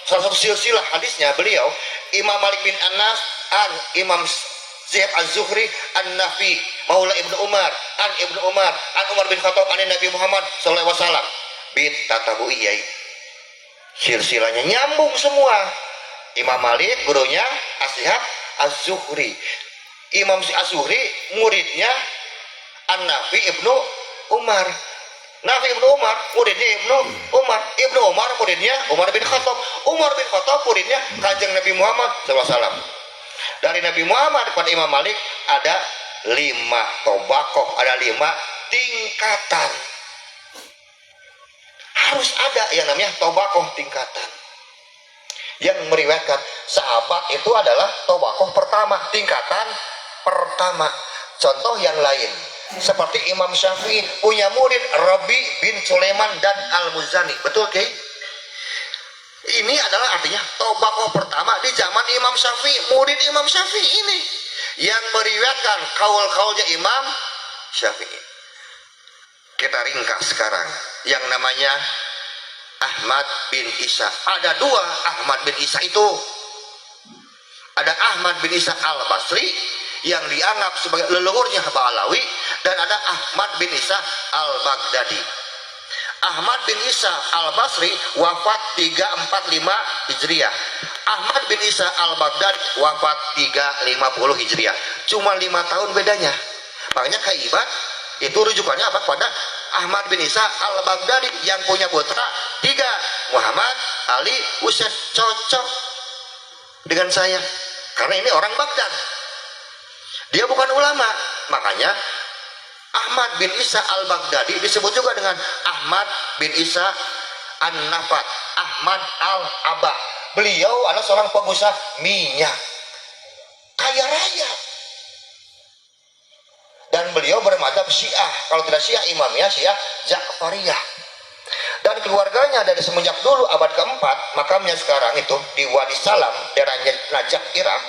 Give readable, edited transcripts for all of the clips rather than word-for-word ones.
salah satu silsilah hadisnya beliau, Imam Malik bin Anas an Imam Syekh Az-Zuhri an-Nafi Maula Ibnu Umar an Ibnu Umar an Umar bin Khattab an Nabi Muhammad sallallahu alaihi wasallam bit tatabu'i yai. Silsilahnya nyambung semua. Imam Malik gurunya As-Syekh Az-Zuhri, Imam Az-Zuhri muridnya An-Nafi Ibnu Umar, Nafi Ibnu Umar muridnya Ibnu Umar, Ibnu Umar muridnya Umar bin Khattab, Umar bin Khattab muridnya Kanjeng Nabi Muhammad sallallahu alaihi wasallam. Dari Nabi Muhammad kepada Imam Malik ada 5 tobakoh, ada 5 tingkatan. Harus ada yang namanya tobakoh tingkatan. Yang meriwayatkan sahabat itu adalah tobakoh pertama, tingkatan pertama. Contoh yang lain, seperti Imam Syafi'i punya murid Rabi bin Sulaiman dan Al-Muzani. Betul, Ki? Ini adalah artinya tobakoh pertama di zaman Imam Syafi'i, murid Imam Syafi'i ini yang meriwayatkan kaul-kaulnya Imam Syafi'i. Kita ringkas sekarang yang namanya Ahmad bin Isa. Ada 2 Ahmad bin Isa itu. Ada Ahmad bin Isa Al-Basri yang dianggap sebagai leluhurnya Ba'alawi, dan ada Ahmad bin Isa Al-Baghdadi. Ahmad bin Isa Al-Basri wafat 345 Hijriah. Ahmad bin Isa Al-Baghdadi wafat 350 Hijriah. Cuma 5 tahun bedanya. Makanya Kaibat itu rujukannya apa? Pada Ahmad bin Isa Al-Baghdadi yang punya putra 3, Muhammad, Ali, Husain. Cocok dengan saya karena ini orang Baghdad, dia bukan ulama. Makanya Ahmad bin Isa Al-Baghdadi disebut juga dengan Ahmad bin Isa An-Nafat, Ahmad Al-Abah. Beliau adalah seorang pengusaha minyak kaya raya, dan beliau bermadzhab Syiah. Kalau tidak Syiah, imamnya Syiah Ja'fariyah. Dan keluarganya dari semenjak dulu abad keempat, makamnya sekarang itu di Wadi Salam, daerah Najaf, Irak,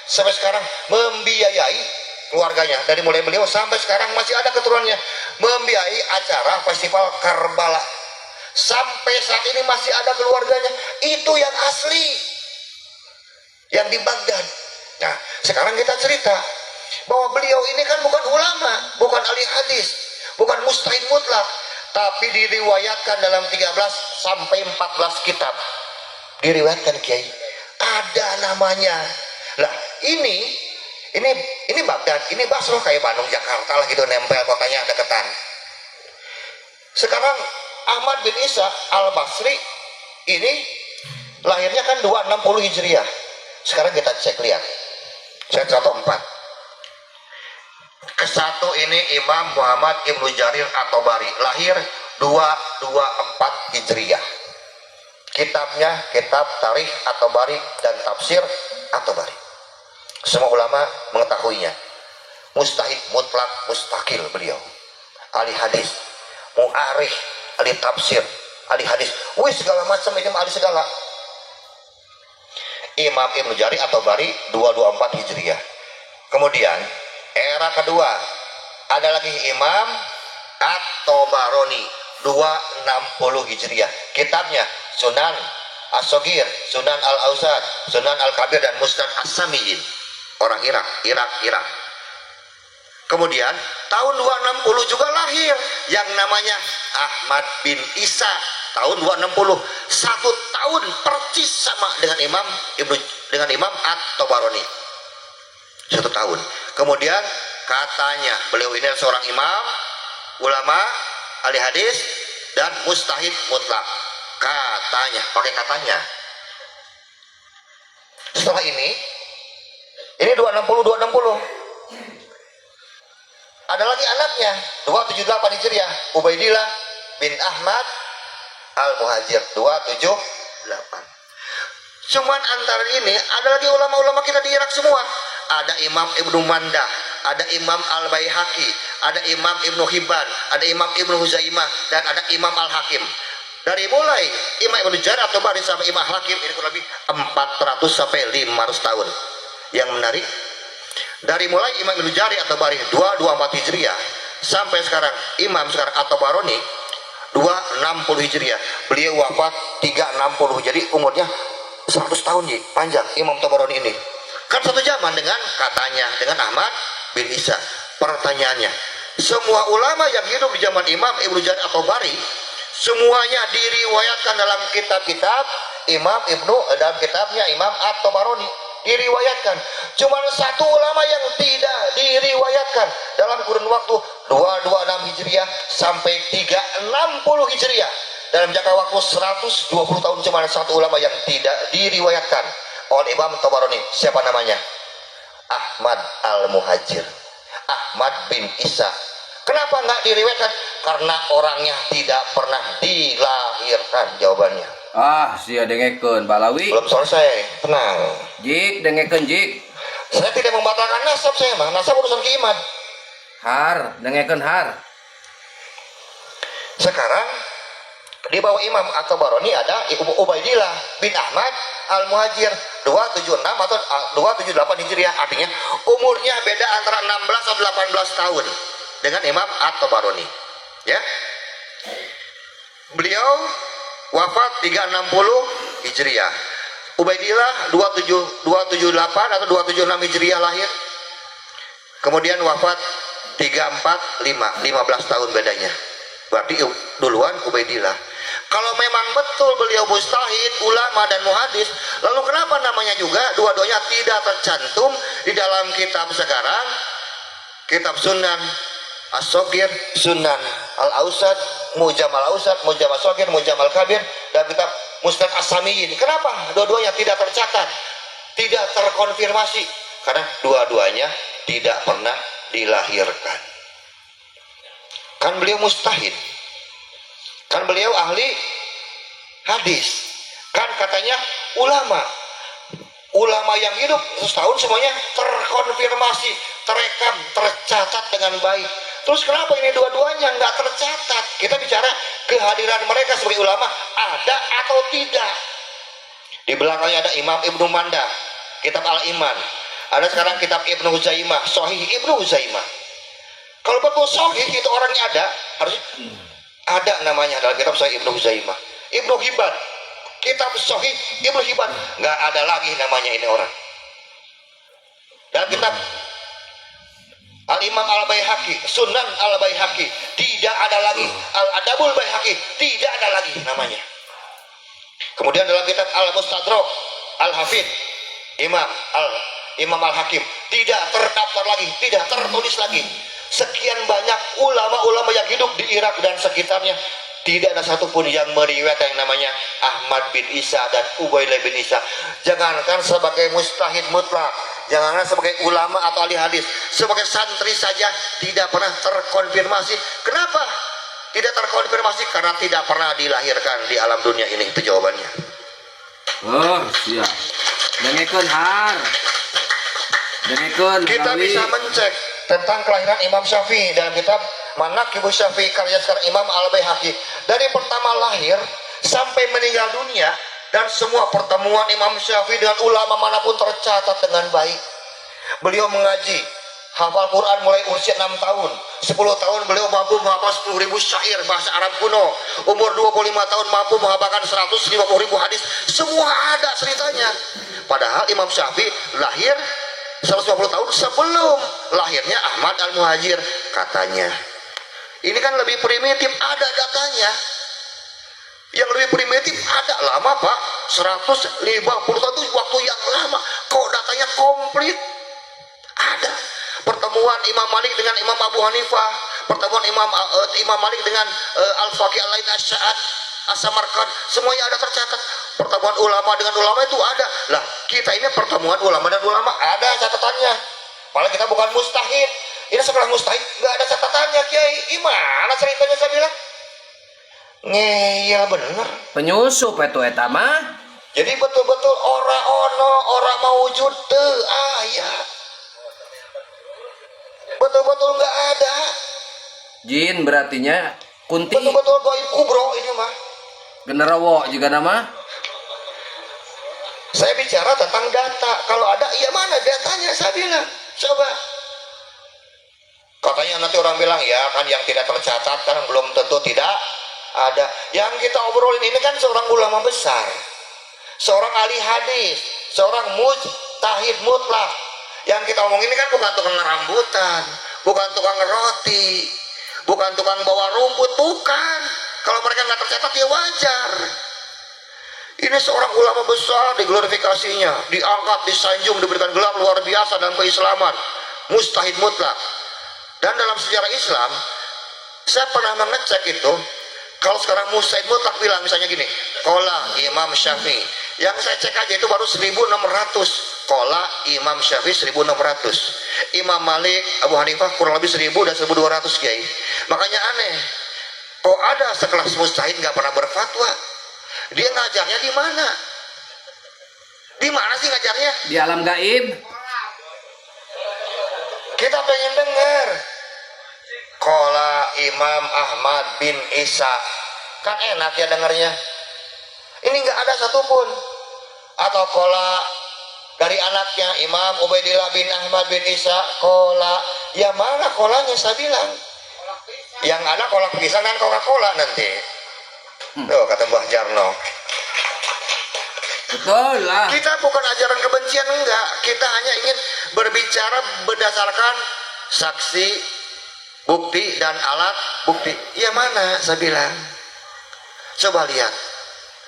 sampai sekarang membiayai keluarganya. Dari mulai beliau sampai sekarang masih ada keturunannya membiayai acara festival Karbala. Sampai saat ini masih ada keluarganya. Itu yang asli, yang di Baghdad. Nah, sekarang kita cerita bahwa beliau ini kan bukan ulama, bukan ahli hadis, bukan mustahid mutlak, tapi diriwayatkan dalam 13 sampai 14 kitab. Diriwayatkan, Kiai. Ada namanya. Lah, ini Baghdad, ini Basrah kayak Bandung, Jakarta lah gitu, nempel kotanya deketan. Sekarang Ahmad bin Isa Al-Basri ini lahirnya kan 260 Hijriah. Sekarang kita cek lihat. Saya contoh 4. Kesatu ini Imam Muhammad Ibnu Jarir At-Tabari, lahir 224 Hijriah. Kitabnya kitab Tarikh At-Tabari dan Tafsir At-Tabari. Semua ulama mengetahuinya. Mustahid mutlak mustakil beliau. Ahli hadis, mu'arikh, ahli tafsir, ahli hadis. Segala macam itu ahli segala. Imam Ibnu Jarir At-Tabari 224 Hijriah. Kemudian era kedua ada lagi Imam At-Tabarani 260 Hijriah. Kitabnya Sunan As-Saghir, Sunan Al-Awsat, Sunan Al-Kabir, dan Musnad As-Samiyin. Orang Irak. Kemudian tahun 260 juga lahir yang namanya Ahmad bin Isa, tahun 260. 1 tahun persis sama dengan Imam At-Tabarani. 1 tahun. Kemudian katanya beliau ini seorang imam, ulama, ahli hadis, dan mustahid mutlak. Katanya, pakai katanya. Setelah ini 260. Ada lagi anaknya 278 Hijriah, Ubaidillah bin Ahmad Al-Muhajir 278. Cuman antara ini ada lagi ulama-ulama kita di Irak semua. Ada Imam Ibnu Mandah, ada Imam Al-Baihaqi, ada Imam Ibnu Hibban, ada Imam Ibnu Huzaimah, dan ada Imam Al-Hakim. Dari mulai Imam Ibnu Jarir At-Tabari sampai Imam Al-Hakim, ini kurang lebih 400 sampai 500 tahun. Yang menarik, dari mulai Imam Ibnu Jarir At-Tabari 224 Hijriah sampai sekarang Imam sekarang At-Tabarani 260 Hijriah. Beliau wafat 360, jadi umurnya 100 tahun ya, panjang Imam Tabarani ini. Kan satu zaman dengan katanya dengan Ahmad bin Isa. Pertanyaannya, semua ulama yang hidup di zaman Imam Ibnu Jarir at-Tabari semuanya diriwayatkan dalam kitab-kitab Imam Ibnu, dalam kitabnya Imam at-Tabarani diriwayatkan. Cuma satu ulama yang tidak diriwayatkan dalam kurun waktu 226 Hijriah sampai 360 Hijriah. Dalam jangka waktu 120 tahun cuma satu ulama yang tidak diriwayatkan oleh Imam Tabarani. Siapa namanya? Ahmad al-Muhajir, Ahmad bin Isa. Kenapa nggak diriwayatkan? Karena orangnya tidak pernah dilahirkan. Jawabannya. Ah, sia dengekeun Balawi. Belum selesai, tenang. Jik dengekeun jik. Saya tidak membatalkan nasab, saya mah nasab urusan keiman. Har, dengekeun har. Sekarang di bawah Imam at-Tabarani ada Ubaidillah bin Ahmad al-Muhajir 276 atau 278 Hijriah, artinya umurnya beda antara 16 atau 18 tahun dengan Imam at-Tabarani. Ya. Beliau wafat 360 Hijriah. Ubaidillah 278 atau 276 Hijriah lahir. Kemudian wafat 345, 15 tahun bedanya. Berarti duluan Ubaidillah. Kalau memang betul beliau mustahid, ulama dan muhadis, lalu kenapa namanya juga dua-duanya tidak tercantum di dalam kitab sekarang? Kitab Sunan As-Shogir, Sunan Al-Ausad, Mujam Al-Ausad, Mujam Al-Shogir, Mujam Al-Kabir, dan kitab Musnad As-Samiyin. Kenapa dua-duanya tidak tercatat, tidak terkonfirmasi? Karena dua-duanya tidak pernah dilahirkan. Kan beliau mustahid, kan beliau ahli hadis, kan katanya ulama yang hidup setahun semuanya terkonfirmasi, terekam, tercatat dengan baik. Terus kenapa ini dua-duanya nggak tercatat? Kita bicara kehadiran mereka sebagai ulama ada atau tidak. Di belakangnya ada Imam Ibnu Manda, kitab Al-Iman. Ada sekarang kitab Ibnu Huzaimah, Sahih Ibnu Huzaimah. Kalau betul Sahih itu orangnya ada, harus ada namanya dalam kitab Sahih Ibnu Huzaimah. Ibnu Hibban, kitab Sahih Ibnu Hibban, nggak ada lagi namanya ini orang. Dalam kitab Al-Imam Al-Baihaqi, Sunan Al-Baihaqi, tidak ada lagi. Al-Adabul Baihaqi, tidak ada lagi namanya. Kemudian dalam kitab Al-Mustadrak Al-Hafidh Imam Al-Hakim, tidak terdaftar lagi, tidak tertulis lagi. Sekian banyak ulama-ulama yang hidup di Irak dan sekitarnya, tidak ada satupun yang meriwayatkan yang namanya Ahmad bin Isa dan Ubaidillah bin Isa. Jangankan sebagai mustahid mutlak, jangankan sebagai ulama atau ahli hadis, sebagai santri saja tidak pernah terkonfirmasi. Kenapa tidak terkonfirmasi? Karena tidak pernah dilahirkan di alam dunia ini. Itu jawabannya. Oh, siap. Dengekeun har. Dengekeun Kita Balawi. bisa mencek tentang kelahiran Imam Syafi'i dalam kitab Manaqibus Syafi'i karya sekarang Imam Al-Baihaqi. Dari pertama lahir sampai meninggal dunia, dan semua pertemuan Imam Syafi'i dengan ulama manapun tercatat dengan baik. Beliau mengaji, hafal Quran mulai usia 6 tahun. 10 tahun beliau mampu menghafal 10.000 syair bahasa Arab kuno. Umur 25 tahun mampu menghafalkan 150.000 hadis. Semua ada ceritanya. Padahal Imam Syafi'i lahir 150 tahun sebelum lahirnya Ahmad al-Muhajir katanya. Ini kan lebih primitif, ada datanya. Yang lebih primitif ada lama Pak, 150 tahun itu waktu yang lama. Kok datanya komplit? Ada. Pertemuan Imam Malik dengan Imam Abu Hanifah, pertemuan Imam Malik dengan Al-Faqih Al-Lain As-Sa'ad As-Samarkand, semuanya ada tercatat. Pertemuan ulama dengan ulama itu ada. Lah, kita ini pertemuan ulama dan ulama ada catatannya. Malah kita bukan mustahid. Ini sekolah mustahid nggak ada catatannya, Kiai. Gimana ceritanya saya bilang? Ngeyel bener. Penyusup itu eta mah. Jadi betul-betul ora ono, ora mawujud teu aya. Betul-betul nggak ada. Jin berartinya kunti. Betul-betul gaib kubro ini mah. Generawo juga nama. Saya bicara tentang data. Kalau ada, iya mana datanya? Saya bilang, coba. Katanya nanti orang bilang, ya kan yang tidak tercatat kan belum tentu tidak ada. Yang kita obrolin ini kan seorang ulama besar, seorang ahli hadis, seorang mujtahid mutlak. Yang kita omongin ini kan bukan tukang rambutan, bukan tukang roti, bukan tukang bawa rumput, bukan. Kalau mereka nggak tercatat ya wajar. Ini seorang ulama besar, diglorifikasinya, diangkat, disanjung, diberikan gelar luar biasa dalam keislaman, mujtahid mutlak. Dan dalam sejarah Islam, saya pernah mengecek itu, kalau sekarang mujtahid mutlak bilang misalnya gini, qala Imam Syafi'i, yang saya cek aja itu baru 1600. Qala Imam Syafi'i 1600. Imam Malik, Abu Hanifah kurang lebih 1000 dan 1200 kiai. Makanya aneh, kok ada sekelas mujtahid nggak pernah berfatwa? Dia ngajarnya di mana? Di mana sih ngajarnya? Di alam gaib. Kita pengen dengar. Qala Imam Ahmad bin Isa. Kan enak ya dengarnya. Ini nggak ada satupun. Atau qala dari anaknya Imam Ubaidillah bin Ahmad bin Isa. Qala. Ya mana kolanya saya bilang? Yang anak kolak pisang dan Coca-Cola nanti. Tuh kata Mbah Jarno. Betul lah. Kita bukan ajaran kebencian, enggak. Kita hanya ingin berbicara berdasarkan saksi, bukti dan alat bukti. Ya mana saya bilang. Coba lihat.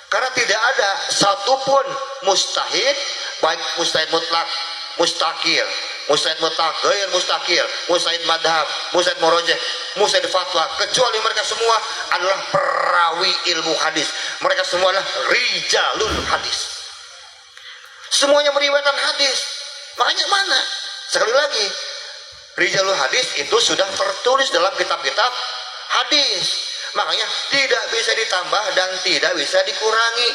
Karena tidak ada satupun mustahid, baik mustahid mutlak, mustakil, mustahid mutlak, gair mustakil, mustahid madhab, mustahid morojeh, mustahid fatwa, kecuali mereka semua adalah perawi ilmu hadis. Mereka semua adalah rijalul hadis. Semuanya meriwayatkan hadis. Makanya mana? Sekali lagi, rijalul hadis itu sudah tertulis dalam kitab-kitab hadis. Makanya tidak bisa ditambah dan tidak bisa dikurangi.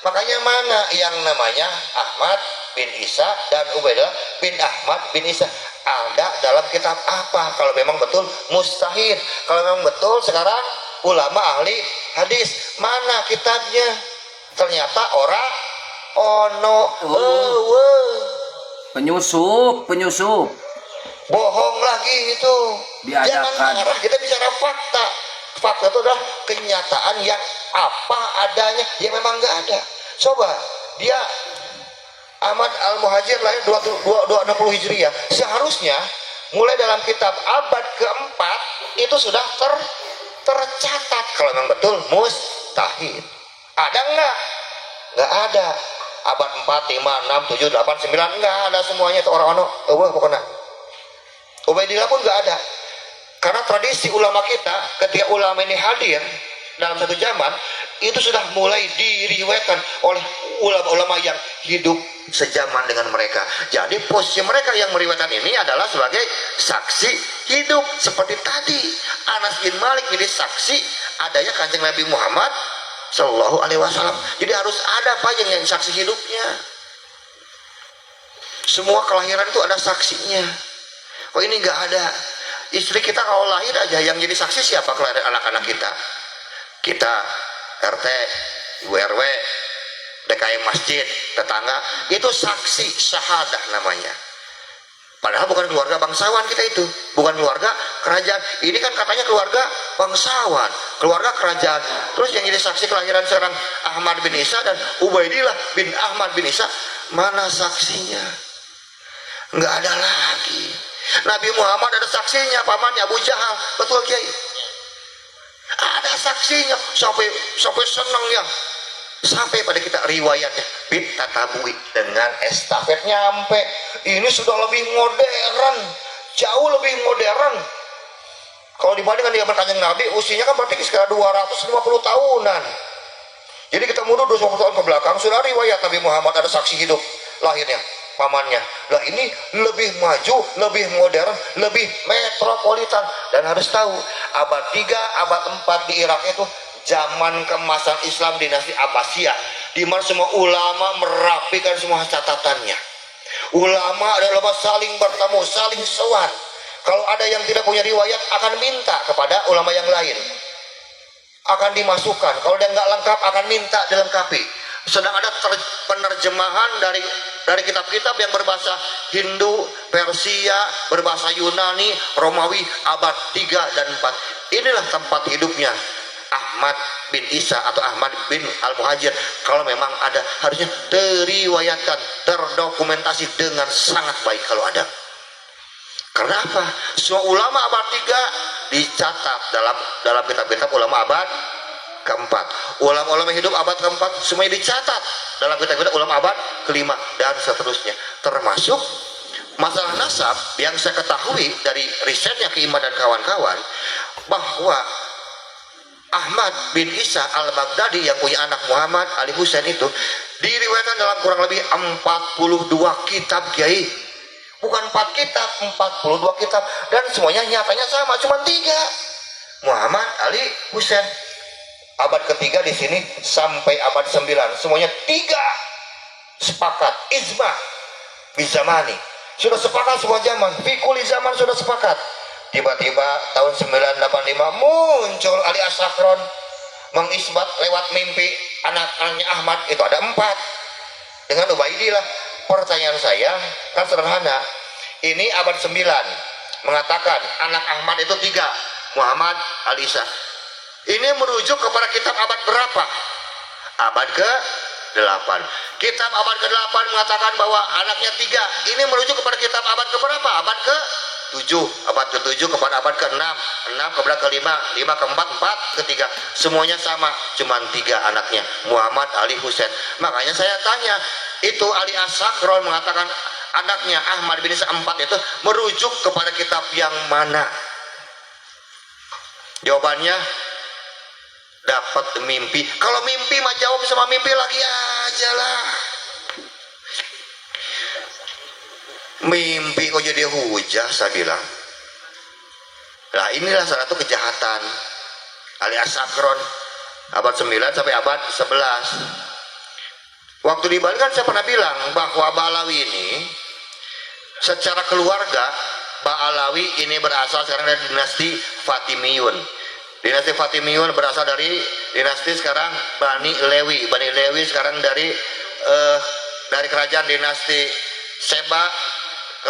Makanya mana yang namanya Ahmad bin Isa dan Ubaidillah bin Ahmad bin Isa ada dalam kitab apa? Kalau memang betul mustahid, kalau memang betul sekarang ulama ahli hadis, mana kitabnya? Ternyata orang Penyusup. bohong lagi itu. Diadakan. Jangan marah, kita bicara fakta. Fakta itu adalah kenyataan yang apa adanya, yang memang nggak ada. Coba dia Ahmad Al-Muhajir lahir 260 Hijriah. Seharusnya mulai dalam kitab abad keempat itu sudah tercatat kalau memang betul mustahid. Ada nggak? Nggak ada. Abad 4, 5, 6, 7, 8, 9 nggak ada semuanya itu orang-orang. Pokoknya Ubaidillah pun nggak ada. Karena tradisi ulama kita, ketika ulama ini hadir dalam satu zaman, itu sudah mulai diriwayatkan oleh ulama-ulama yang hidup sejaman dengan mereka. Jadi posisi mereka yang meriwayatkan ini adalah sebagai saksi hidup. Seperti tadi Anas bin Malik jadi saksi adanya Kanjeng Nabi Muhammad Shallallahu Alaihi Wasallam. Jadi harus ada apa yang saksi hidupnya. Semua kelahiran itu ada saksinya. Oh ini nggak ada. Istri kita kalau lahir aja yang jadi saksi siapa? Kelahiran anak-anak kita. Kita RT, RW, DKM masjid, tetangga, itu saksi syahadah namanya. Padahal bukan keluarga bangsawan kita itu, bukan keluarga kerajaan. Ini kan katanya keluarga bangsawan, keluarga kerajaan. Terus yang jadi saksi kelahiran seorang Ahmad bin Isa dan Ubaidillah bin Ahmad bin Isa, mana saksinya? Nggak ada lagi. Nabi Muhammad ada saksinya, pamannya Abu Jahal, betul Kiai? Ada saksinya, sampai senang ya, sampai pada kita riwayatnya bit tatabui dengan estafet nyampe. Ini sudah lebih modern, jauh lebih modern. Kalau dibandingkan dengan Kanjeng Nabi, usianya kan berarti sekitar 250 tahunan. Jadi kita mundur 250 tahun ke belakang, sudah riwayat Nabi Muhammad ada saksi hidup lahirnya, pamannya. Nah ini lebih maju, lebih modern, lebih metropolitan. Dan harus tahu, abad 3, abad 4 di Irak itu zaman keemasan Islam dinasti Abbasiyah, di mana semua ulama merapikan semua catatannya. Ulama adalah saling bertemu, saling sowan. Kalau ada yang tidak punya riwayat akan minta kepada ulama yang lain, akan dimasukkan. Kalau dia nggak lengkap akan minta dilengkapi. Sedang ada penerjemahan dari kitab-kitab yang berbahasa Hindu, Persia, berbahasa Yunani, Romawi abad 3 dan 4. Inilah tempat hidupnya Ahmad bin Isa atau Ahmad bin Al-Muhajir, kalau memang ada, harusnya teriwayatkan, terdokumentasi dengan sangat baik kalau ada. Karena apa? Semua ulama abad 3 dicatat dalam kitab-kitab ulama abad keempat. Ulama-ulama hidup abad keempat semuanya dicatat dalam kitab-kitab ulama abad kelima dan seterusnya. Termasuk masalah nasab yang saya ketahui dari risetnya Kiima dan kawan-kawan, bahwa Ahmad bin Isa al-Baghdadi yang punya anak Muhammad Ali Husain itu diriwayatkan dalam kurang lebih 42 kitab, Kiai. Bukan 4 kitab, 42 kitab, dan semuanya nyatanya sama, cuma 3. Muhammad Ali Husain abad ketiga di sini sampai abad 9 semuanya 3 sepakat ijma bizamani, sudah sepakat semua zaman, fikuli zaman sudah sepakat. Tiba-tiba tahun 985 muncul Ali As-Sakron mengisbat lewat mimpi anak-anaknya Ahmad, itu ada 4 dengan Ubaidillah. Pertanyaan saya kan sederhana, ini abad 9 mengatakan anak Ahmad itu 3, Muhammad Ali Isa. Ini merujuk kepada kitab abad berapa? Abad ke-8. Kitab abad ke-8 mengatakan bahwa anaknya 3. Ini merujuk kepada kitab abad ke-berapa? Abad ke-7. Abad ke-7 kepada abad ke-6. 6 kepada ke-5. 5 ke-4. 4 ke-3. Semuanya sama. Cuman 3 anaknya. Muhammad Ali Husain. Makanya saya tanya, itu Ali As-Sakron mengatakan anaknya Ahmad bin Isa 4 itu merujuk kepada kitab yang mana? Jawabannya dapat mimpi. Kalau mimpi mah jawab sama mimpi lagi aja lah. Mimpi kok jadi hujah, saya bilang. Nah inilah salah satu kejahatan Ali As-Sakron abad 9 sampai abad 11. Waktu di Bali kan saya pernah bilang bahwa Ba'alawi ini secara keluarga, Ba'alawi ini berasal sekarang dari dinasti Fatimiyun. Dinasti Fatimiyun berasal dari dinasti sekarang Bani Lewi. Bani Lewi sekarang dari kerajaan dinasti Seba,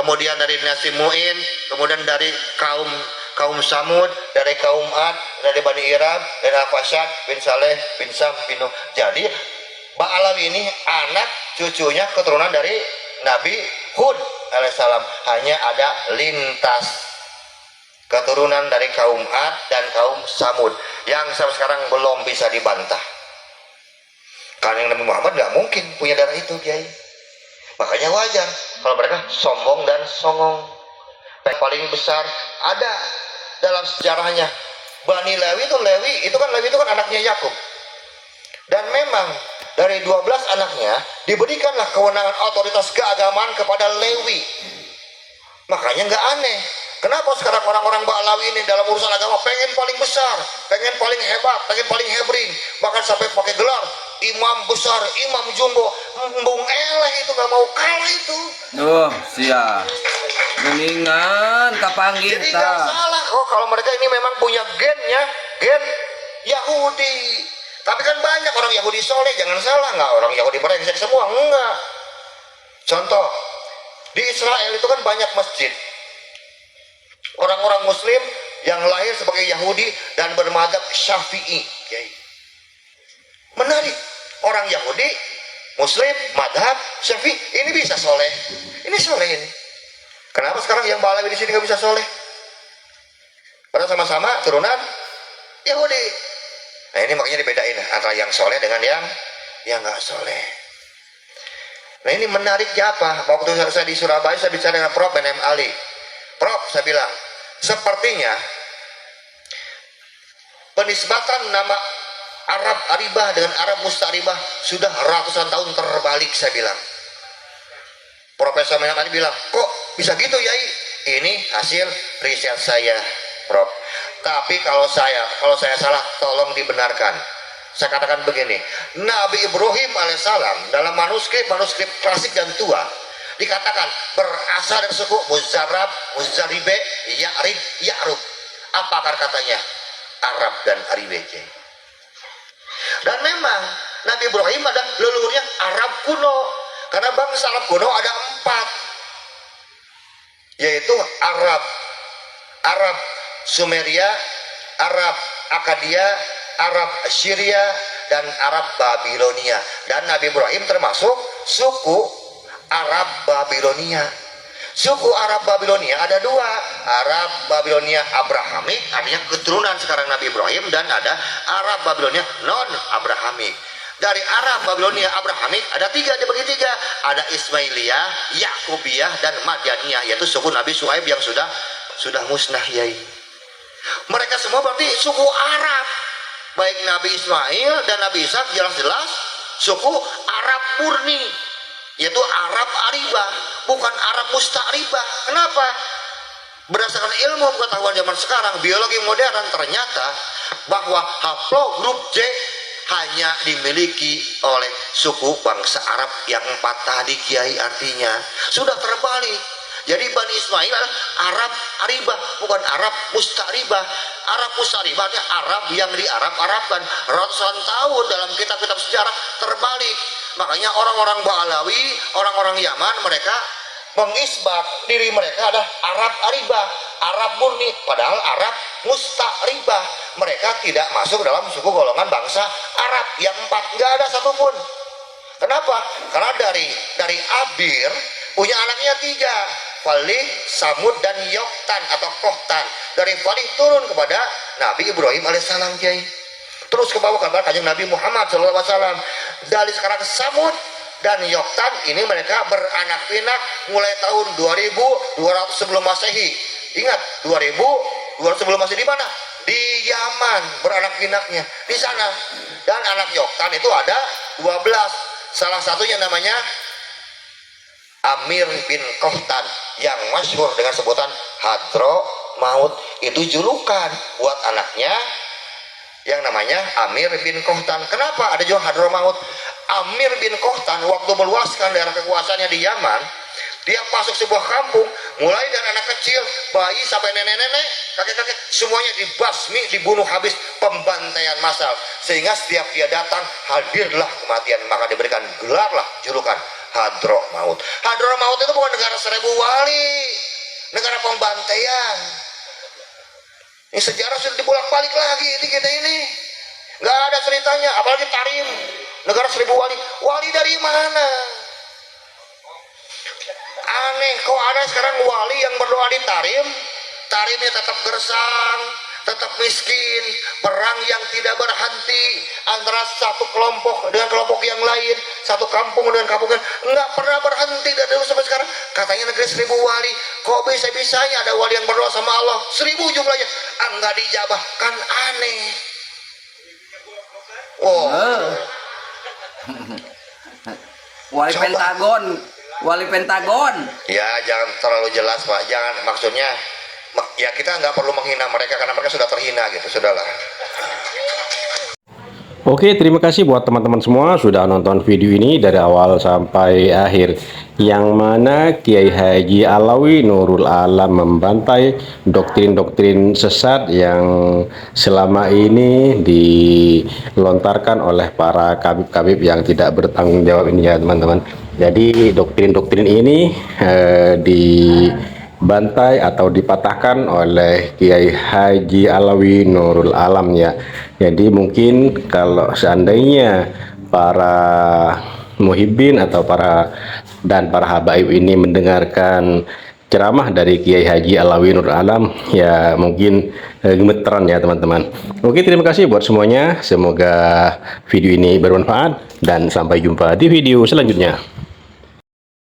kemudian dari dinasti Mu'in, kemudian dari kaum Samud, dari kaum Ad, dari Bani Iram, dari Al-Fasyad bin Saleh bin Sam bin Nuh. Jadi Ba'alawi ini anak cucunya keturunan dari Nabi Hud alaihissalam. Hanya ada lintas keturunan dari kaum Ad dan kaum Samud yang sampai sekarang belum bisa dibantah. Karena yang Nabi Muhammad nggak mungkin punya darah itu, Kiai. Makanya wajar kalau mereka sombong dan songong. Yang paling besar ada dalam sejarahnya Bani Lewi itu kan anaknya Yakub. Dan memang dari 12 anaknya diberikanlah kewenangan otoritas keagamaan kepada Lewi. Makanya nggak aneh kenapa sekarang orang-orang Ba'alawi ini dalam urusan agama pengen paling besar, pengen paling hebat, pengen paling hebring, bahkan sampai pakai gelar imam besar, imam jumbo. Embung eleh itu nggak mau kalah itu. Oh siap, mendingan kapanggih Jadi nggak salah kok kalau mereka ini memang punya gen Yahudi. Tapi kan banyak orang Yahudi soleh, jangan salah, nggak orang Yahudi brengsek semua, enggak. Contoh, di Israel itu kan banyak masjid. Orang-orang Muslim yang lahir sebagai Yahudi dan bermadzhab Syafi'i. Menarik, orang Yahudi, Muslim, madhab Syafi'i, ini bisa soleh. Ini soleh ini. Kenapa sekarang yang Ba'alawi di sini nggak bisa soleh? Padahal sama-sama turunan Yahudi. Nah ini makanya dibedain antara yang soleh dengan yang nggak soleh. Nah ini menariknya apa? Waktu saya di Surabaya saya bicara dengan Prof. Benem Ali. Prof, saya bilang, sepertinya penisbatan nama Arab Aribah dengan Arab Mustaribah sudah ratusan tahun terbalik, saya bilang. Profesor Benem Ali bilang, kok bisa gitu Yai? Ini hasil riset saya, Prof. Tapi kalau saya salah tolong dibenarkan. Saya katakan begini, Nabi Ibrahim alaihissalam dalam manuskrip klasik dan tua dikatakan berasal dari suku Muzarab, Muzaribe, Ya'rib, Ya'rub. Apa akar katanya? Arab dan Aribe. Dan memang Nabi Ibrahim adalah leluhurnya Arab kuno, karena bangsa Arab kuno ada 4, yaitu Arab Sumeria, Arab Akadia, Arab Syria, dan Arab Babilonia. Dan Nabi Ibrahim termasuk suku Arab Babilonia. Suku Arab Babilonia ada dua, Arab Babilonia Abrahamik, artinya keturunan sekarang Nabi Ibrahim, dan ada Arab Babilonia non Abrahamik. Dari Arab Babilonia Abrahamik ada tiga, dibagi tiga, ada Ismailiyah, Yakubiyah, dan Madyaniyah, yaitu suku Nabi Shu'aib yang sudah musnah, yai. Mereka semua berarti suku Arab, baik Nabi Ismail dan Nabi Ishak jelas-jelas suku Arab murni, yaitu Arab Aribah, bukan Arab Musta'ribah. Kenapa? Berdasarkan ilmu pengetahuan zaman sekarang, biologi modern, ternyata bahwa haplogrup C hanya dimiliki oleh suku bangsa Arab yang 4 tadi, Kiai. Artinya sudah terbalik. Jadi Bani Ismail adalah Arab Aribah, bukan Arab Musta'ribah. Arab Musta'ribah artinya Arab yang diarab-arabkan. Ratusan tahun dalam kitab-kitab sejarah terbalik. Makanya orang-orang Ba'alawi, orang-orang Yaman, mereka mengisbat diri mereka adalah Arab Aribah, Arab murni, padahal Arab Musta'ribah. Mereka tidak masuk dalam suku golongan bangsa Arab yang 4, nggak ada satupun. Kenapa? Karena dari Abir punya anaknya 3, Falih, Samud, dan Yoktan atau Kohtan. Dari Falih turun kepada Nabi Ibrahim alaihissalam, Kiai. Terus ke bawah kabar kanjeng Nabi Muhammad SAW. Dari sekarang Samud dan Yoktan ini mereka beranak pinak mulai tahun 2200 sebelum Masehi. Ingat, 2200 sebelum Masehi di mana? Di Yaman beranak pinaknya, di sana. Dan anak Yoktan itu ada 12. Salah satunya namanya Amir bin Kohtan yang masyhur dengan sebutan Hadramaut. Itu julukan buat anaknya yang namanya Amir bin Kohtan. Kenapa ada juga Hadramaut? Amir bin Kohtan waktu meluaskan daerah kekuasaannya di Yaman, dia masuk sebuah kampung, mulai dari anak kecil, bayi sampai nenek-nenek, kakek-kakek, semuanya dibasmi, dibunuh habis, pembantaian massal. Sehingga setiap dia datang, hadirlah kematian, maka diberikan gelarlah julukan Hadramaut. Hadramaut itu bukan negara 1000 wali, negara pembantaian. Ini sejarah sudah dibolak-balik lagi ini kita ini. Nggak ada ceritanya, apalagi Tarim, negara 1000 wali. Wali dari mana? Aneh, kok ada sekarang wali yang berdoa di Tarim, Tarimnya tetap gersang, tetap miskin, perang yang tidak berhenti antara satu kelompok dengan kelompok yang lain, satu kampung dengan kampung yang nggak pernah berhenti dari dulu sampai sekarang. Katanya negeri 1000 wali, kok bisa-bisanya ada wali yang berdoa sama Allah 1000 jumlahnya, nggak dijabah, kan aneh. Wow. Wali Coba. Pentagon, wali Pentagon. Ya jangan terlalu jelas Pak, jangan, maksudnya ya kita nggak perlu menghina mereka karena mereka sudah terhina gitu, sudahlah. Oke, terima kasih buat teman-teman semua sudah nonton video ini dari awal sampai akhir, yang mana Kiai Haji Alawi Nurul Alam membantai doktrin-doktrin sesat yang selama ini dilontarkan oleh para kabib-kabib yang tidak bertanggung jawab ini ya teman-teman. Jadi doktrin-doktrin ini dibantai atau dipatahkan oleh Kiai Haji Alawi Nurul Alam ya. Jadi mungkin kalau seandainya para muhibbin atau para habaib ini mendengarkan ceramah dari Kiai Haji Alawi Nurul Alam, ya mungkin gemeteran ya teman-teman. Oke, terima kasih buat semuanya. Semoga video ini bermanfaat dan sampai jumpa di video selanjutnya.